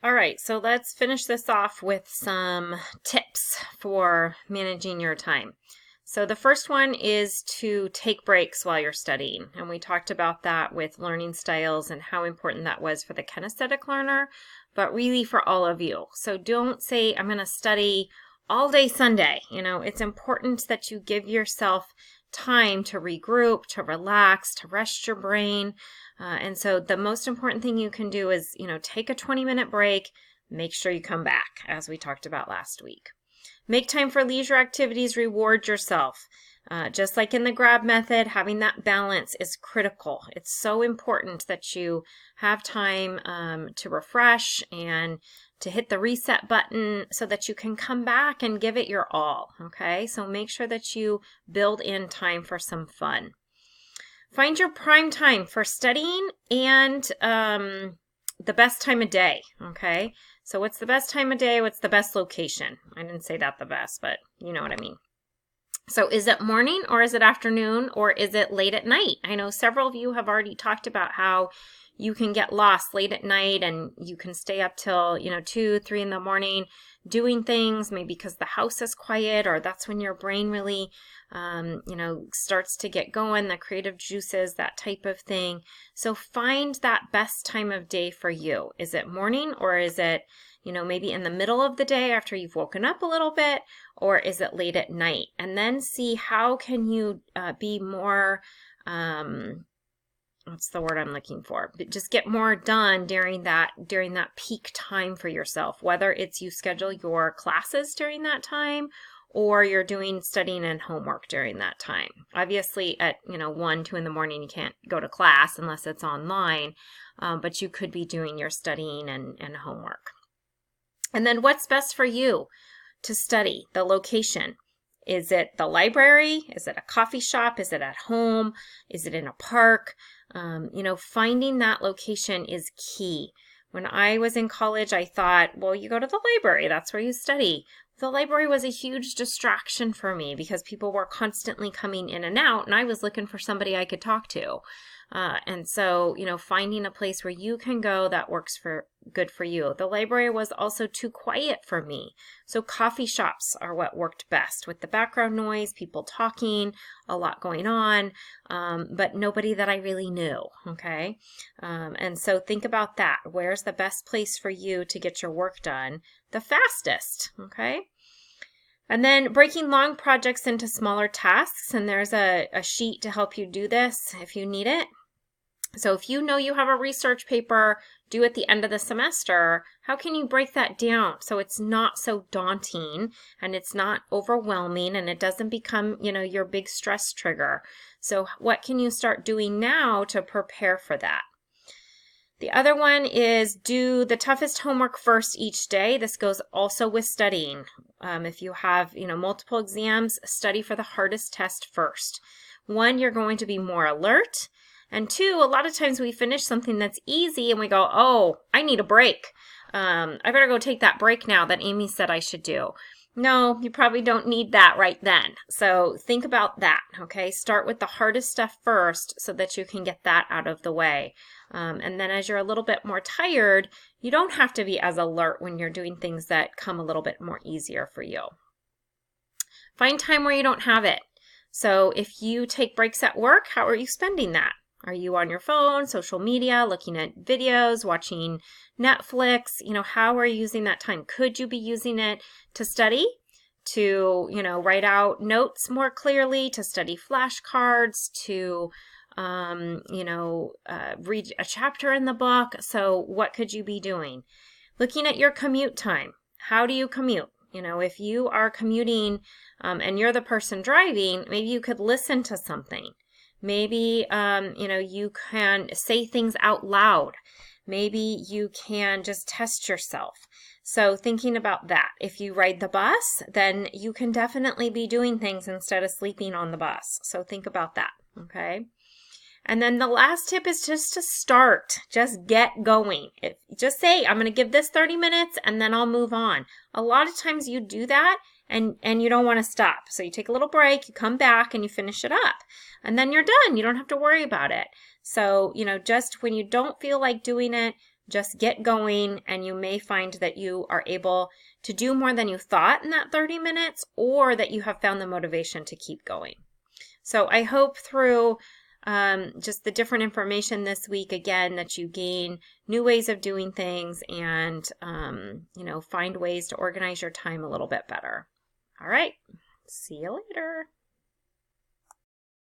All right, so let's finish this off with some tips for managing your time. So the first one is to take breaks while you're studying. And we talked about that with learning styles and how important that was for the kinesthetic learner, but really for all of you. So don't say, I'm going to study all day Sunday. It's important that you give yourself time to regroup, to relax, to rest your brain. And so the most important thing you can do is, take a 20-minute break, make sure you come back, as we talked about last week. Make time for leisure activities, reward yourself. Just like in the grab method, having that balance is critical. It's so important that you have time to refresh and to hit the reset button so that you can come back and give it your all, okay? So make sure that you build in time for some fun. Find your prime time for studying and the best time of day, okay? So what's the best time of day? What's the best location? I didn't say that the best, but you know what I mean. So is it morning or is it afternoon or is it late at night? I know several of you have already talked about how you can get lost late at night and you can stay up till, 2, 3 in the morning doing things, maybe because the house is quiet or that's when your brain really, starts to get going, the creative juices, that type of thing. So find that best time of day for you. Is it morning or is it, maybe in the middle of the day after you've woken up a little bit, or is it late at night? And then see how can you be more, what's the word I'm looking for? But just get more done during that peak time for yourself, whether it's you schedule your classes during that time or you're doing studying and homework during that time. Obviously at 1, 2 in the morning you can't go to class unless it's online, but you could be doing your studying and homework. And then what's best for you to study? The location. Is it the library? Is it a coffee shop? Is it at home? Is it in a park? Finding that location is key. When I was in college, I thought, well, you go to the library. That's where you study. The library was a huge distraction for me because people were constantly coming in and out, and I was looking for somebody I could talk to. And so, finding a place where you can go that works good for you. The library was also too quiet for me. So coffee shops are what worked best with the background noise, people talking, a lot going on, but nobody that I really knew. Okay. And so think about that. Where's the best place for you to get your work done the fastest? Okay. And then breaking long projects into smaller tasks. And there's a sheet to help you do this if you need it. So if you know you have a research paper due at the end of the semester, how can you break that down so it's not so daunting and it's not overwhelming and it doesn't become, your big stress trigger? So what can you start doing now to prepare for that? The other one is do the toughest homework first each day. This goes also with studying. If you have, multiple exams, study for the hardest test first. 1, you're going to be more alert. And 2, a lot of times we finish something that's easy and we go, oh, I need a break. I better go take that break now that Amy said I should do. No, you probably don't need that right then. So think about that, okay? Start with the hardest stuff first so that you can get that out of the way. And then as you're a little bit more tired, you don't have to be as alert when you're doing things that come a little bit more easier for you. Find time where you don't have it. So if you take breaks at work, how are you spending that? Are you on your phone, social media, looking at videos, watching Netflix? How are you using that time? Could you be using it to study, to, write out notes more clearly, to study flashcards, to, read a chapter in the book? So what could you be doing? Looking at your commute time. How do you commute? If you are commuting and you're the person driving, maybe you could listen to something. Maybe, you can say things out loud. Maybe you can just test yourself. So thinking about that. If you ride the bus, then you can definitely be doing things instead of sleeping on the bus. So think about that, okay? And then the last tip is just to start. Just get going. Just say, I'm going to give this 30 minutes and then I'll move on. A lot of times you do that and you don't want to stop. So you take a little break, you come back and you finish it up. And then you're done. You don't have to worry about it. So, just when you don't feel like doing it, Just get going, and you may find that you are able to do more than you thought in that 30 minutes, or that you have found the motivation to keep going. So I hope through just the different information this week, again, that you gain new ways of doing things and, find ways to organize your time a little bit better. All right. See you later.